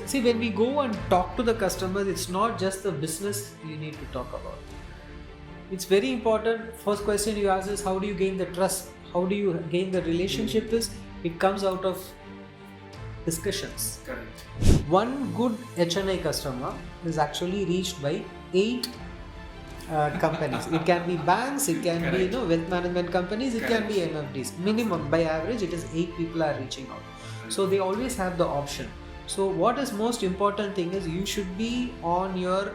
See, when we go and talk to the customers, it's not just the business you need to talk about. It's very important. First question you ask is, how do you gain the trust? How do you gain the relationship? It comes out of discussions. Correct. One good HNI customer is actually reached by 8 companies. It can be banks, it can be wealth management companies, it can be MFDs. Minimum, by average, it is 8 people are reaching out. So they always have the option. So what is most important thing is you should be on your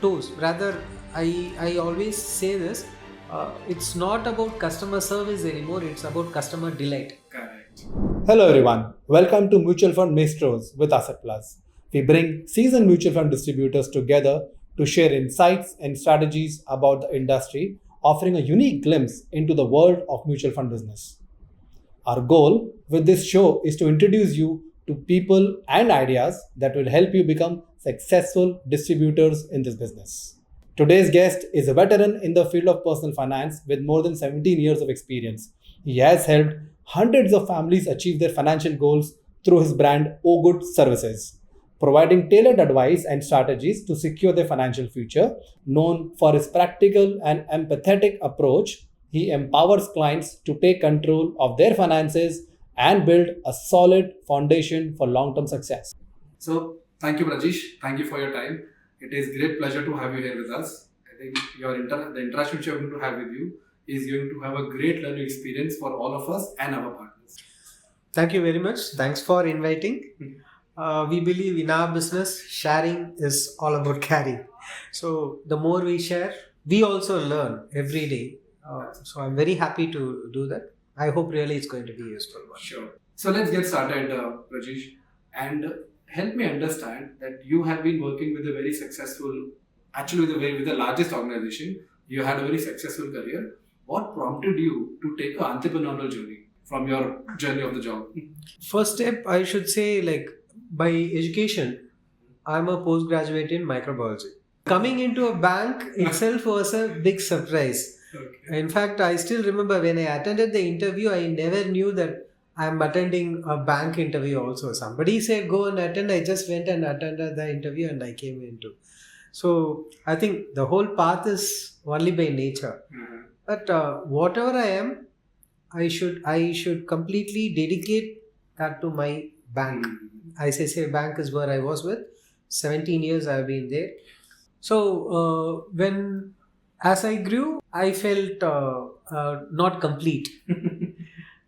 toes. Rather, I always say this, it's not about customer service anymore, it's about customer delight. Correct. Hello everyone, welcome to Mutual Fund Maestros with AssetPlus. We bring seasoned mutual fund distributors together to share insights and strategies about the industry, offering a unique glimpse into the world of mutual fund business. Our goal with this show is to introduce you to people and ideas that will help you become successful distributors in this business. Today's guest is a veteran in the field of personal finance with more than 17 years of experience. He has helped hundreds of families achieve their financial goals through his brand O Good Services, providing tailored advice and strategies to secure their financial future. Known for his practical and empathetic approach, he empowers clients to take control of their finances and build a solid foundation for long-term success. So, thank you, Rajesh. Thank you for your time. It is great pleasure to have you here with us. I think the interaction which we are going to have with you is going to have a great learning experience for all of us and our partners. Thank you very much. Thanks for inviting. We believe in our business, sharing is all about caring. So the more we share, we also learn every day. So I'm very happy to do that. I hope really it's going to be useful. Sure. So let's get started, Rajesh, and help me understand that you have been working with a very successful, actually with the largest organization. You had a very successful career. What prompted you to take an entrepreneurial journey from your journey of the job? First step, I should say, by education, I'm a postgraduate in microbiology. Coming into a bank itself was a big surprise. Okay. In fact, I still remember when I attended the interview, I never knew that I'm attending a bank interview also. Somebody said, go and attend. I just went and attended the interview and I came into. So I think the whole path is only by nature. Mm-hmm. But whatever I am, I should completely dedicate that to my bank. As I say, bank is where I was with. 17 years I have been there. So as I grew, I felt not complete.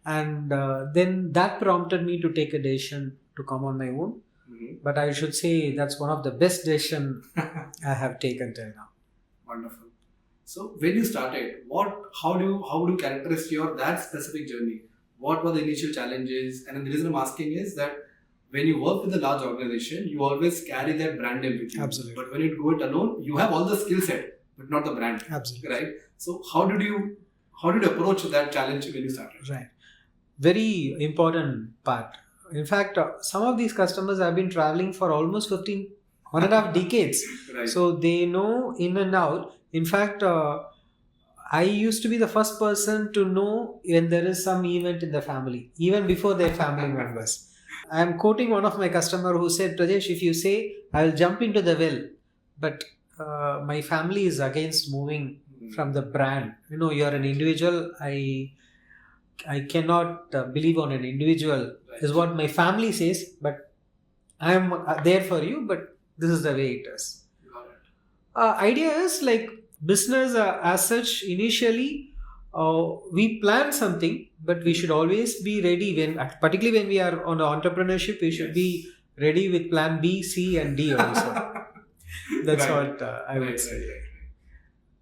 And then that prompted me to take a decision to come on my own. Mm-hmm. But I should say that's one of the best decisions I have taken till now. Wonderful. So when you started, how do you characterize that specific journey? What were the initial challenges? And the reason I'm asking is that when you work with a large organization, you always carry that brand name with you. Absolutely. But when you go it alone, you have all the skill set, but not the brand. Absolutely. Right? So how did you approach that challenge when you started? Right. Very important part. In fact, some of these customers have been traveling for almost 1.5 decades. Right. So they know in and out. In fact, I used to be the first person to know when there is some event in the family, even before their family members. I am quoting one of my customer who said, Rajesh, if you say, I will jump into the well, but my family is against moving from the brand. You're an individual. I cannot believe on an individual, is what my family says, but I am there for you, but this is the way it is. Idea is business as such, initially we plan something, but we should always be ready particularly when we are on entrepreneurship, we should be ready with plan B, C and D also. That's right. What I would say. Right.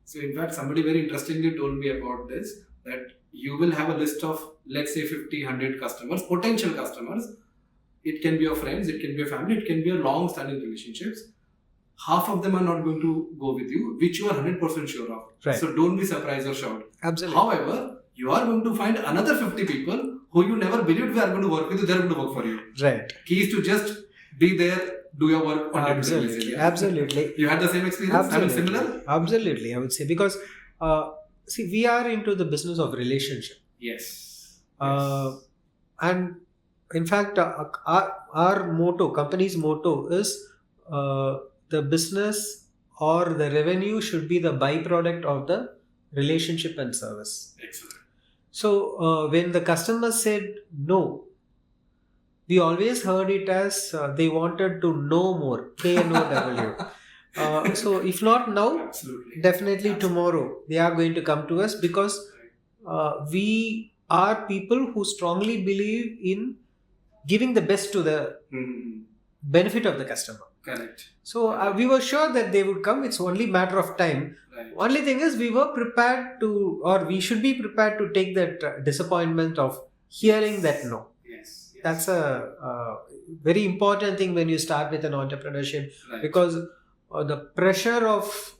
So in fact, somebody very interestingly told me about this, that you will have a list of, let's say 50, 100 customers, potential customers. It can be your friends, it can be your family, it can be your long-standing relationships. Half of them are not going to go with you, which you are 100% sure of. Right. So don't be surprised or shocked. Absolutely. However, you are going to find another 50 people who you never believed were going to work with you, they are going to work for you. Right. Key is to just be there, do your work on Absolutely. Basis. Absolutely. You had the same experience? Absolutely. Similar? Absolutely, I would say. Because, we are into the business of relationship. Yes. And in fact, our motto, company's motto is the business or the revenue should be the byproduct of the relationship and service. Excellent. So when the customer said no, we always heard it as they wanted to know more, KNOW. So if not now, Absolutely. definitely tomorrow they are going to come to us, because we are people who strongly believe in giving the best to the benefit of the customer. Correct. So we were sure that they would come. It's only matter of time. Right. Only thing is, we were prepared to, or we should be prepared to take that disappointment of hearing that no. Yes. That's a very important thing when you start with an entrepreneurship, Right. because the pressure of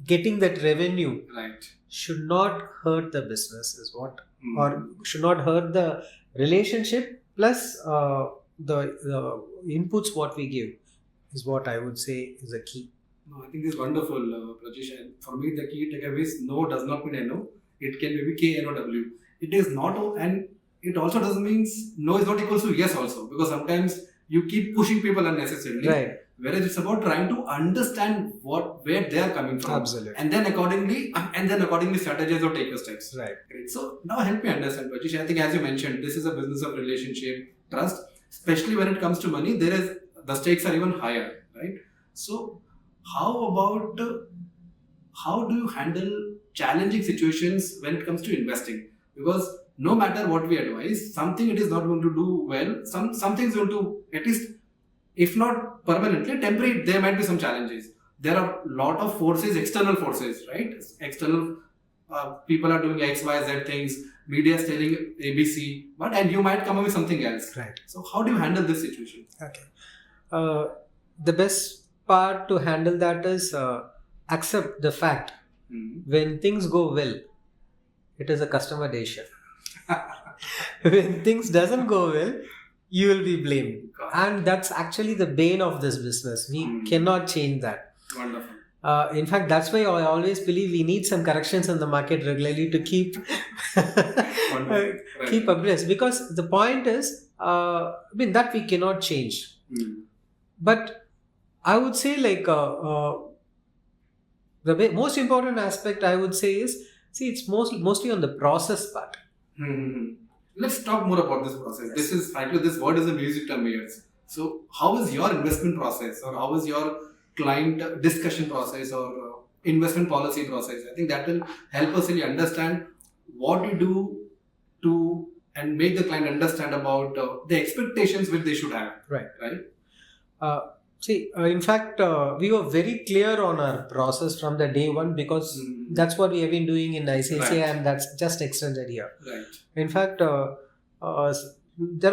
getting that revenue Right. should not hurt the business, is what, Mm. or should not hurt the relationship, plus the inputs what we give is what I would say is a key. No, I think this is wonderful, Prajesh. And for me, the key takeaway is no does not mean no. It can be KNOW. It is not, and it also doesn't mean no is not equals to yes also, because sometimes you keep pushing people unnecessarily. Right. Whereas it's about trying to understand where they are coming from. Absolutely. And then accordingly strategize or take your steps. Right. Great. So now help me understand, Prajesh. I think as you mentioned, this is a business of relationship, trust. Especially when it comes to money, the stakes are even higher, right? So how do you handle challenging situations when it comes to investing? Because no matter what we advise, something it is not going to do well. Something is going to, at least, if not permanently, temporary, there might be some challenges. There are a lot of forces, external forces, right? External people are doing X, Y, Z things. Media is telling ABC, and you might come up with something else. Right. So how do you handle this situation? Okay. The best part to handle that is accept the fact when things go well, it is a customer decision. When things doesn't go well, you will be blamed, and that's actually the bane of this business. We cannot change that. Wonderful. In fact, that's why I always believe we need some corrections in the market regularly to keep keep abreast, because the point is, that we cannot change. But I would say, like, the most important aspect I would say is, it's mostly on the process part. Let's talk more about this process. Yes. This word is a music to my ears. So how is your investment process, or how is your client discussion process, or investment policy process? I think that will help us really understand what you do to and make the client understand about the expectations which they should have. Right. Right. In fact, we were very clear on our process from the day one, because that's what we have been doing in ICICI, Right. and that's just extended here. Right. In fact, there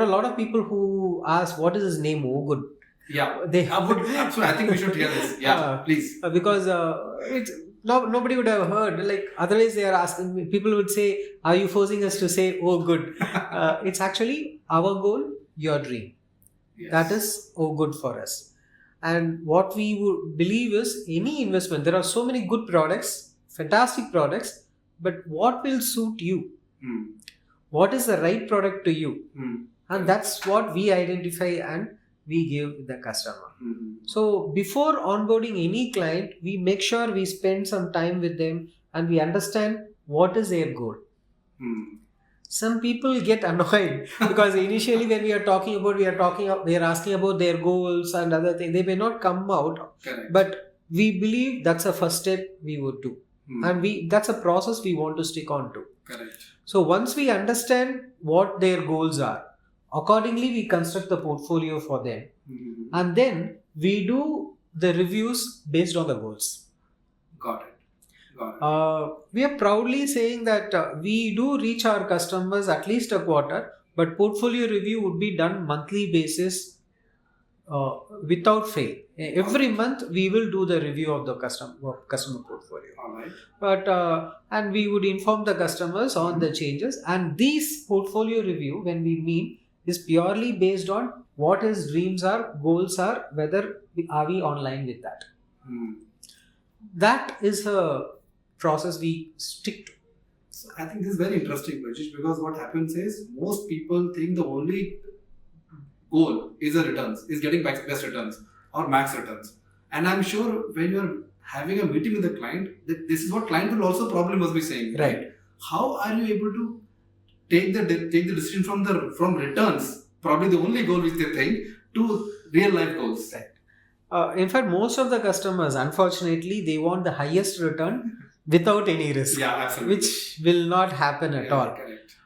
are a lot of people who ask, what is his name? Oh, good. Yeah. They So I think we should hear this. Yeah. Please. Because nobody would have heard. Like, otherwise they are asking me, people would say, are you forcing us to say, oh, good? It's actually our goal, your dream. Yes. That is, oh, good for us. And what we would believe is, any investment, there are so many good products, fantastic products, but what will suit you? What is the right product to you? And that's what we identify and we give the customer. So before onboarding any client, we make sure we spend some time with them and we understand what is their goal. Some people get annoyed because initially when we are asking about their goals and other things, they may not come out. Correct. But we believe that's a first step we would do. And that's a process we want to stick on to. Correct. So once we understand what their goals are, accordingly we construct the portfolio for them. And then we do the reviews based on the goals. Got it. We are proudly saying that we do reach our customers at least a quarter, but portfolio review would be done monthly basis without fail. Every month we will do the review of the customer portfolio. All right. But and we would inform the customers on the changes, and these portfolio review, when we mean, is purely based on what his dreams are, goals are, whether are we online with that. That is a process we stick to. So I think this is very interesting, Rajesh, because what happens is most people think the only goal is getting best returns or max returns. And I'm sure when you're having a meeting with the client, this is what client will also probably must be saying. Right. How are you able to take the decision from returns, probably the only goal which they think, to real life goals? Right. In fact, most of the customers, unfortunately, they want the highest return without any risk. Yeah, absolutely. Which will not happen at all. Correct.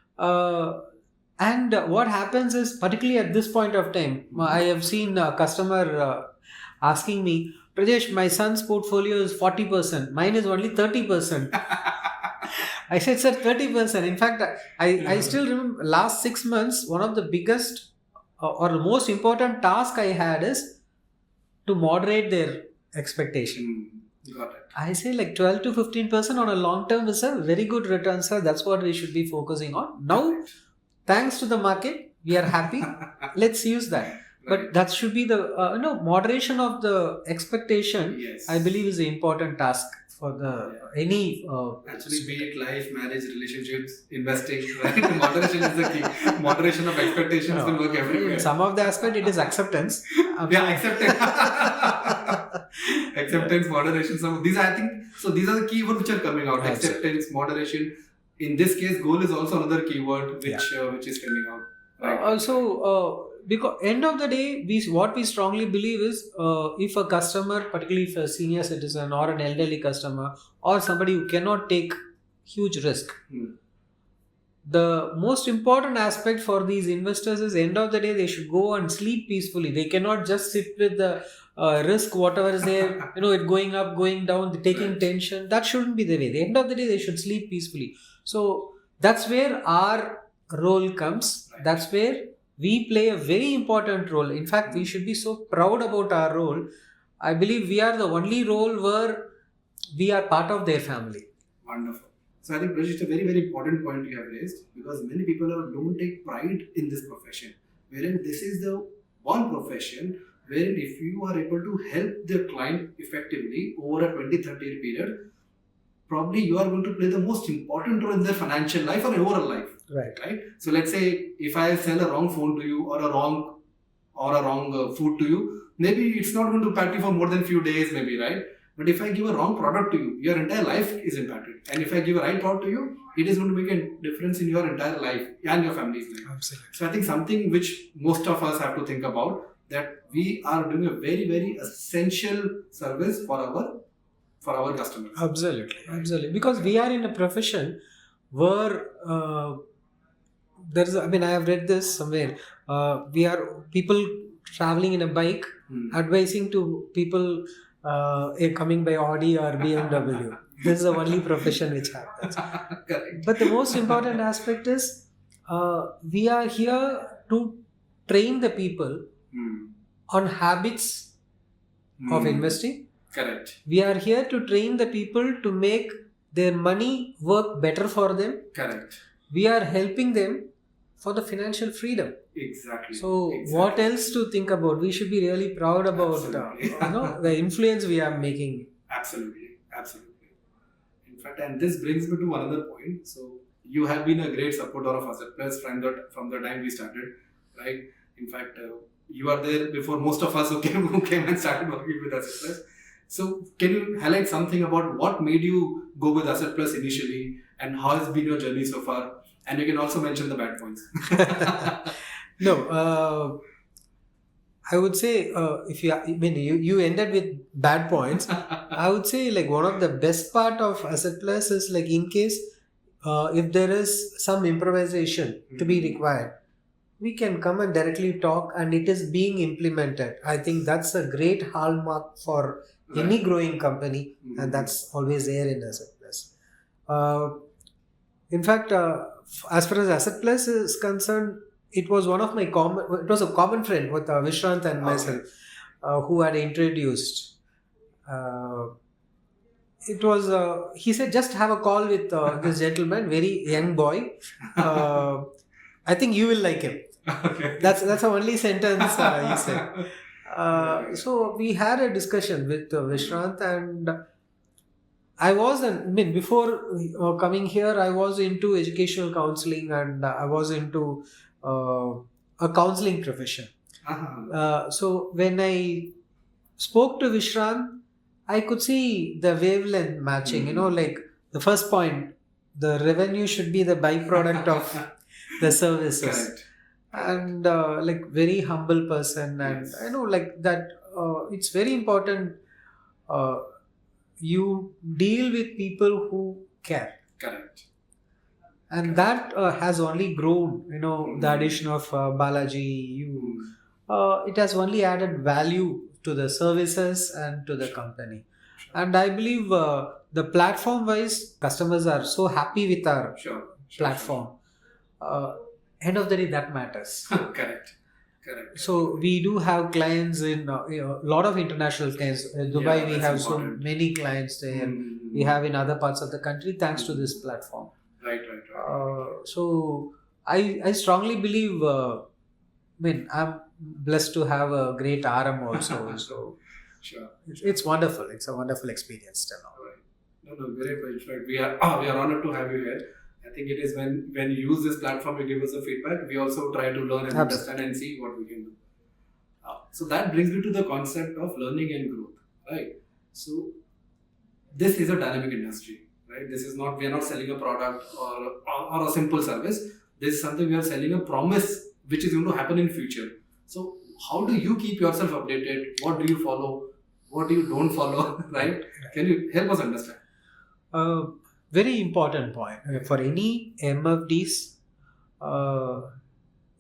And what happens is, particularly at this point of time, I have seen a customer asking me, Prajesh, my son's portfolio is 40%, mine is only 30%. I said, sir, 30%. In fact, I still remember last 6 months, one of the biggest or the most important task I had is to moderate their expectation. Got it. I say like 12 to 15% on a long term is a very good return, sir. That's what we should be focusing on. Now, thanks to the market, we are happy. Let's use that. But that should be the moderation of the expectation. Yes. I believe is an important task for the any. Actually, be it life, marriage, relationships, investing, right? Moderation is the key. Moderation of expectations will work everywhere. In some of the aspect, it is acceptance. Acceptance. Acceptance, moderation. These are the keywords which are coming out. Acceptance, moderation. In this case, goal is also another keyword which is coming out. Right. Also, because end of the day, what we strongly believe is if a customer, particularly if a senior citizen or an elderly customer or somebody who cannot take huge risk, the most important aspect for these investors is end of the day they should go and sleep peacefully. They cannot just sit with the risk, whatever is there, it going up, going down, taking tension. That shouldn't be the way. At the end of the day, they should sleep peacefully. So that's where our role comes. That's where we play a very important role. In fact, we should be so proud about our role. I believe we are the only role where we are part of their family. Wonderful. So I think Rajesh, a very, very important point you have raised, because many people don't take pride in this profession. Wherein this is the one profession wherein if you are able to help the client effectively over a 20-30 year period, probably you are going to play the most important role in their financial life or overall life. Right. So let's say if I sell a wrong phone to you or a wrong food to you, maybe it's not going to impact you for more than few days, maybe, right? But if I give a wrong product to you, your entire life is impacted. And if I give a right product to you, it is going to make a difference in your entire life and your family's life. Absolutely. So I think something which most of us have to think about, that we are doing a very, very essential service for our customers. Absolutely. Because we are in a profession where I have read this somewhere. We are people traveling in a bike, advising to people coming by Audi or BMW. This is the only profession which happens. Correct. But the most important aspect is we are here to train the people on habits of investing. Correct. We are here to train the people to make their money work better for them. Correct. We are helping them for the financial freedom. Exactly. So what else to think about? We should be really proud about the influence we are making. Absolutely. In fact, and this brings me to another point. So you have been a great supporter of AssetPlus from the time we started, right? In fact, you are there before most of us who came and started working with AssetPlus. So can you highlight something about what made you go with AssetPlus initially and how has been your journey so far? And you can also mention the bad points. No, I would say if you ended with bad points, I would say like one of the best part of AssetPlus is like in case if there is some improvisation to be required, we can come and directly talk and it is being implemented. I think that's a great hallmark for any growing company, and that's always there in AssetPlus. In fact, as far as AssetPlus is concerned, it was a common friend with Vishrant and myself who had introduced. It was he said just have a call with this gentleman, very young boy. I think you will like him. Okay. That's the only sentence he said. So we had a discussion with Vishrant, and before coming here, I was into educational counseling, and I was into a counseling profession. So when I spoke to Vishrant, I could see the wavelength matching. Like the first point, the revenue should be the byproduct of the services. Correct. And like very humble person, and Yes. I know like that. It's very important. You deal with people who care, Correct. and that has only grown. The addition of Balaji, it has only added value to the services and to the company. And I believe the platform wise, customers are so happy with our Sure. platform. End of the day, that matters. Correct. Correct. So we do have clients in a lot of international clients. In Dubai, Yeah, we that's have so important. many clients there. We have in other parts of the country, thanks to this platform. Right. So I strongly believe. I'm blessed to have a great RM also. So Sure. it's wonderful. It's a wonderful experience till now. Right. No, very good. In fact, we are honored to have you here. I think it is when you use this platform, you give us a feedback. We also try to learn and understand and see what we can do. So that brings me to the concept of learning and growth, right? So this is a dynamic industry, right? This is not, we are not selling a product or a simple service. This is something we are selling a promise which is going to happen in future. So how do you keep yourself updated? What do you follow? What do you don't follow? Right? Can you help us understand? Very important point. For any MFDs,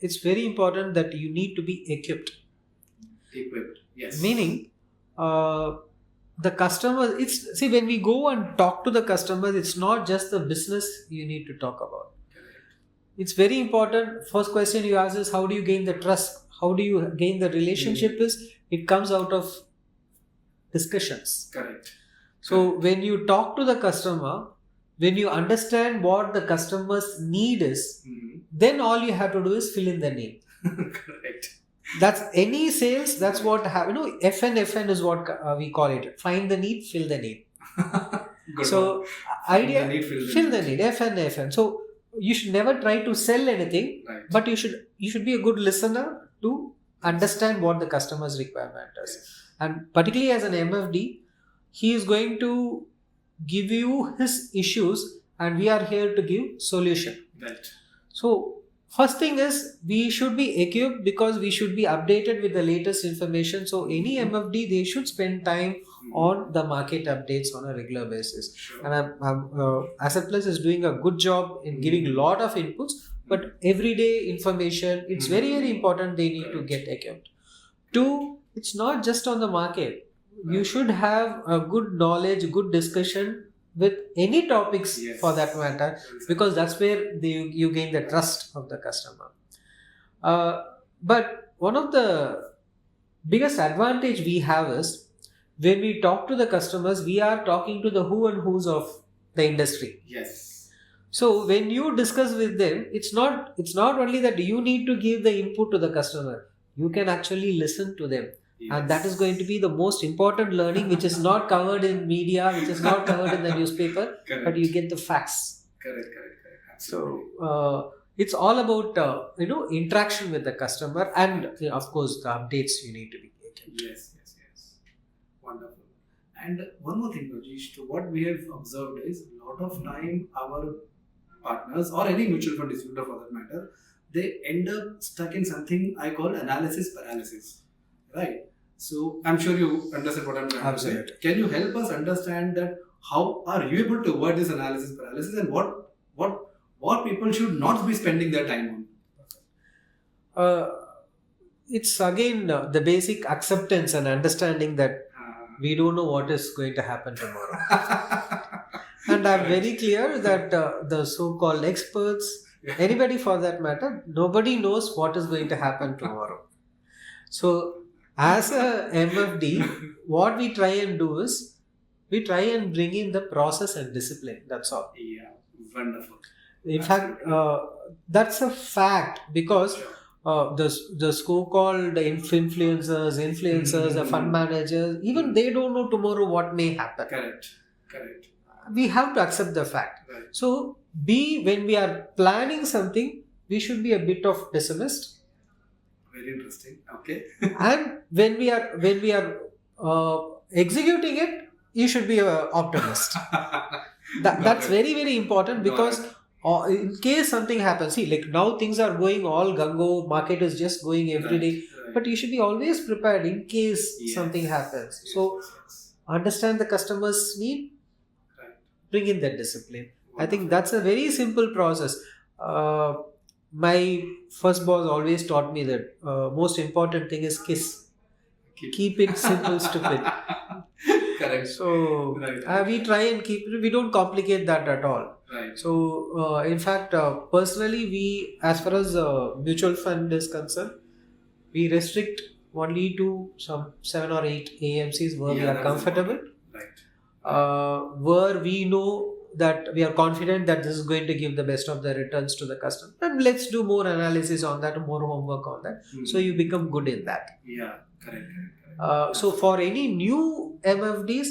it's very important that you need to be equipped. Yes. Meaning, the customer, see, when we go and talk to the customers, it's not just the business you need to talk about. It's very important. First question you ask is, how do you gain the trust? How do you gain the relationship? It comes out of discussions. Correct. So when you talk to the customer, when you understand what the customer's need is, then all you have to do is fill in the need. Correct. That's any sales. That's what FN is what we call it. Find the need, fill the need. Good So one. idea, Need, fill the need. FN. So you should never try to sell anything, Right. but you should be a good listener to understand what the customer's requirement is. And particularly as an MFD, he is going to give you his issues, and we are here to give solution. Right. So first thing is, we should be equipped because we should be updated with the latest information. So any MFD, they should spend time on the market updates on a regular basis. Sure. And AssetPlus is doing a good job in giving a lot of inputs, but everyday information, it's very, very important. They need to get equipped. Two, it's not just on the market. You should have a good knowledge, good discussion with any topics for that matter, because that's where you gain the trust of the customer. But one of the biggest advantage we have is, when we talk to the customers, we are talking to the who and who's of the industry. Yes. So when you discuss with them, it's not only that you need to give the input to the customer. You can actually listen to them. And that is going to be the most important learning, which is not covered in media, which is not covered in the newspaper, Correct. but you get the facts. Correct. Absolutely. So it's all about interaction with the customer, and of course the updates you need to be taken. Yes. Wonderful. And one more thing, Rajesh, to what we have observed is, a lot of time our partners or any mutual fund distributor for that matter, they end up stuck in something I call analysis paralysis. Right? So I'm sure you understand what I'm trying to say. Absolutely. Can you help us understand that how are you able to avoid this analysis paralysis, and what people should not be spending their time on? It's again the basic acceptance and understanding that we don't know what is going to happen tomorrow. And I'm very clear that the so-called experts, anybody for that matter, nobody knows what is going to happen tomorrow. So as a MFD, what we try and do is, we try and bring in the process and discipline. That's all. Yeah, wonderful. In fact, that's a fact, because the so-called influencers, the fund managers, even they don't know tomorrow what may happen. Correct. we have to accept the fact. Right. So when we are planning something, we should be a bit of pessimist. Very interesting. Okay. And when we are executing it, you should be an optimist. That's very, very important, because in case something happens, see, like now things are going all gung-ho, market is just going every day, but you should be always prepared in case something happens. So understand the customer's need, bring in that discipline. I think that's a very simple process. My first boss always taught me that most important thing is KISS. Keep it simple, stupid. Correct. So we try and we don't complicate that at all. Right. So in fact, personally, we, as far as mutual fund is concerned, we restrict only to some 7 or 8 AMCs where we are comfortable. Right. Where we know that we are confident that this is going to give the best of the returns to the customer, and let's do more analysis on that, more homework on that, so you become good in that. Yeah, correct. So for any new MFDs,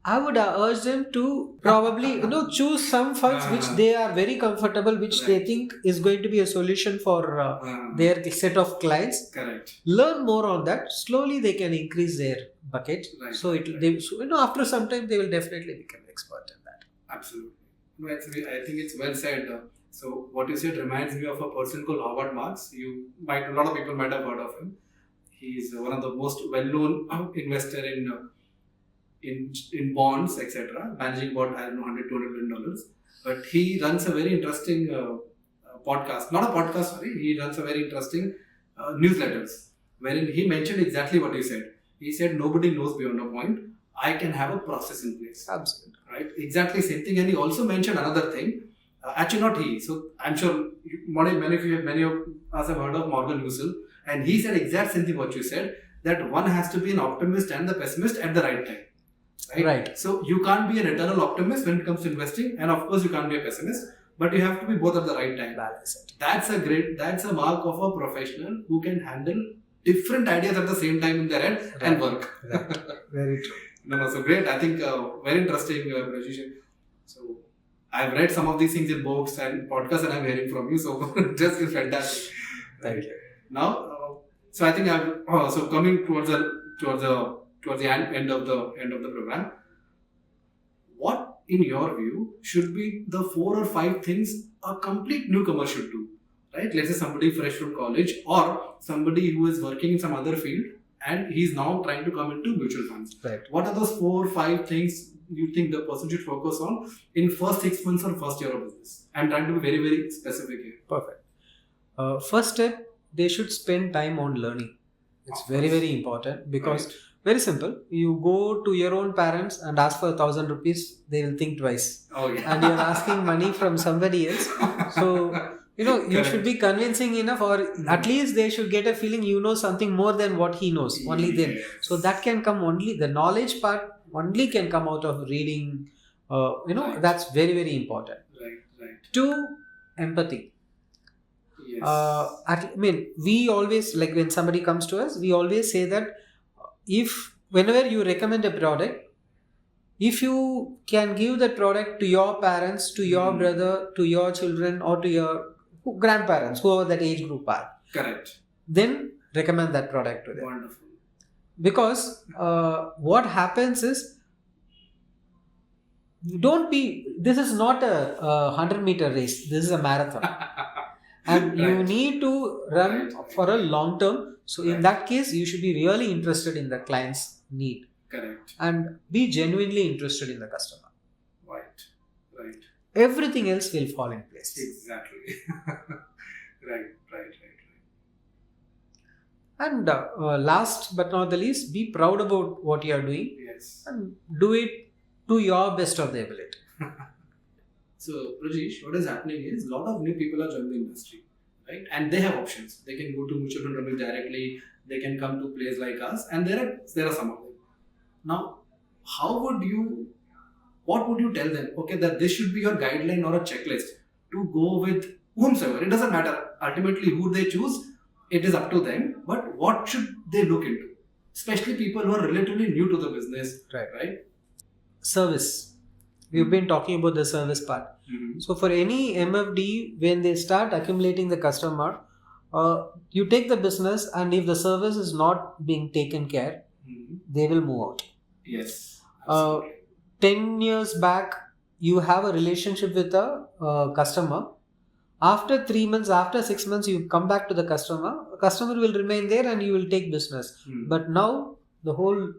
I would urge them to probably choose some funds which they are very comfortable, which they think is going to be a solution for their set of clients. Correct. Learn more on that. Slowly they can increase their bucket. Right. So after some time they will definitely become expert in that. Absolutely. No, actually, I think it's well said. So what you said reminds me of a person called Howard Marks. A lot of people might have heard of him. He's one of the most well-known investor in bonds, etc., managing about, I don't know, $100-200 million. But he runs a very interesting podcast. Not a podcast, sorry. He runs a very interesting newsletters, wherein he mentioned exactly what he said. He said, nobody knows beyond a point. I can have a process in place. Absolutely. Right? Exactly same thing. And he also mentioned another thing. Actually, not he. So I'm sure many of us have heard of Morgan Housel. And he said exact same thing what you said, that one has to be an optimist and the pessimist at the right time. Right? So you can't be an eternal optimist when it comes to investing, and of course you can't be a pessimist, but you have to be both at the right time. Balance it. That's a mark of a professional who can handle different ideas at the same time in their head and work. Right. Very true. No, so great. I think very interesting, Rajesh. So I've read some of these things in books and podcasts, and I'm hearing from you. So just is fantastic. Thank you. Now, so I think so coming towards the end of the program. What, in your view, should be the 4 or 5 things a complete newcomer should do? Right? Let's say somebody fresh from college or somebody who is working in some other field and he's now trying to come into mutual funds. Right. What are those 4 or 5 things you think the person should focus on in first 6 months or first year of business? I'm trying to be very, very specific here. Perfect. First step, they should spend time on learning. It's very, very important, because very simple. You go to your own parents and ask for 1,000 rupees, they will think twice. Oh, yeah. And you're asking money from somebody else. So, you should be convincing enough, or at least they should get a feeling you know something more than what he knows. Only then. So that can come only, the knowledge part only can come out of reading. That's very, very important. Right. 2, empathy. Yes. We always, like when somebody comes to us, we always say that whenever you recommend a product, if you can give that product to your parents, to your brother, to your children, or to your grandparents, whoever that age group are, Correct. then recommend that product to them. Wonderful. Because what happens is, this is not a 100-meter race, this is a marathon. And you need to run for a long term. So in that case, you should be really interested in the client's need. Correct. And be genuinely interested in the customer. Right. Everything else will fall in place. Exactly. Right. And last but not the least, be proud about what you are doing. Yes. And do it to your best of the ability. So, Rajesh, what is happening is a lot of new people are joining the industry, right? And they have options. They can go to mutual fund companies directly. They can come to places like us, and there are some of them. Now, what would you tell them? Okay, that this should be your guideline or a checklist to go with whomsoever. It doesn't matter. Ultimately, who they choose, it is up to them. But what should they look into? Especially people who are relatively new to the business, right? Service. We've been talking about the service part. So for any MFD, when they start accumulating the customer, you take the business, and if the service is not being taken care, they will move out. Yes. 10 years back, you have a relationship with a customer. After 3 months, after 6 months, you come back to the customer. The customer will remain there and you will take business. But now the whole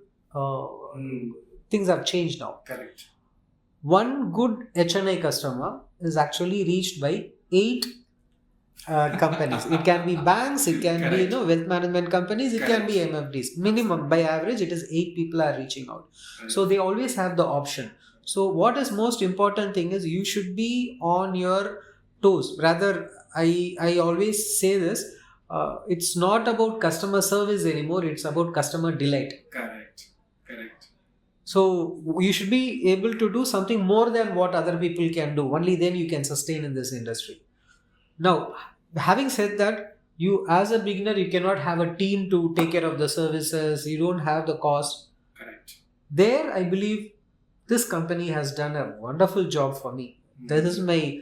things have changed now. Correct. One good HNI customer is actually reached by 8 companies. It can be banks, it can be wealth management companies, it can be MFDs. Minimum, by average, it is 8 people are reaching out. So they always have the option. So what is most important thing is you should be on your toes. Rather, I always say this, it's not about customer service anymore, it's about customer delight. Correct. So you should be able to do something more than what other people can do. Only then you can sustain in this industry. Now, having said that, you as a beginner, you cannot have a team to take care of the services. You don't have the cost. Correct. There, I believe this company has done a wonderful job for me. This is my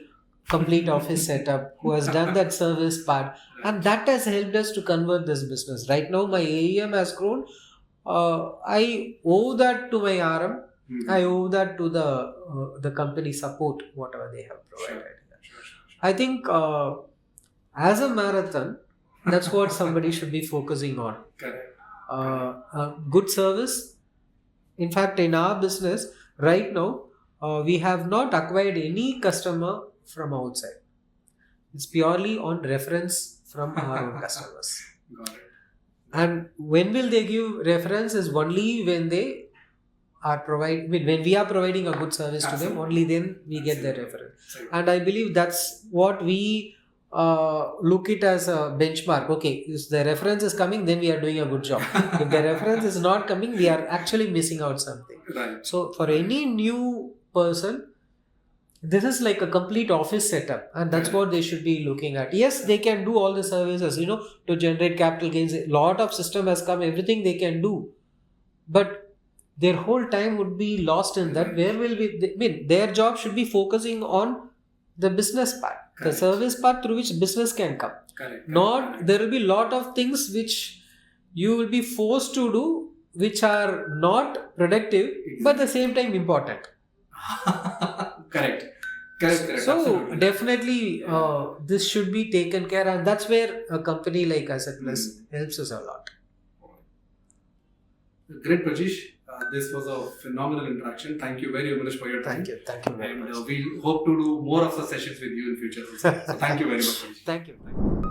complete office setup, who has done that service part, and that has helped us to convert this business. Right now, my AUM has grown. I owe that to my RM. I owe that to the company support, whatever they have provided. Sure. I think as a marathon, that's what somebody should be focusing on. Correct. Good service. In fact, in our business right now, we have not acquired any customer from outside. It's purely on reference from our own customers. Got it. And when will they give reference is only when they are when we are providing a good service to them, only then we get the reference. And I believe that's what we look it as a benchmark. Okay, if the reference is coming, then we are doing a good job. If the reference is not coming, we are actually missing out something. Right. So for any new person, this is like a complete office setup, and that's what they should be looking at. Yes, they can do all the services, to generate capital gains. A lot of system has come, everything they can do, but their whole time would be lost in that. Where will we? Their job should be focusing on the business part, the service part through which business can come. There will be lot of things which you will be forced to do, which are not productive, but at the same time important. Correct. So absolutely. definitely this should be taken care, and that's where a company like AssetPlus helps us a lot. Great, Prajesh. This was a phenomenal interaction. Thank you very much for your time. Thank you very much. And we hope to do more of the sessions with you in future. So thank you very much, Prajesh. Thank you.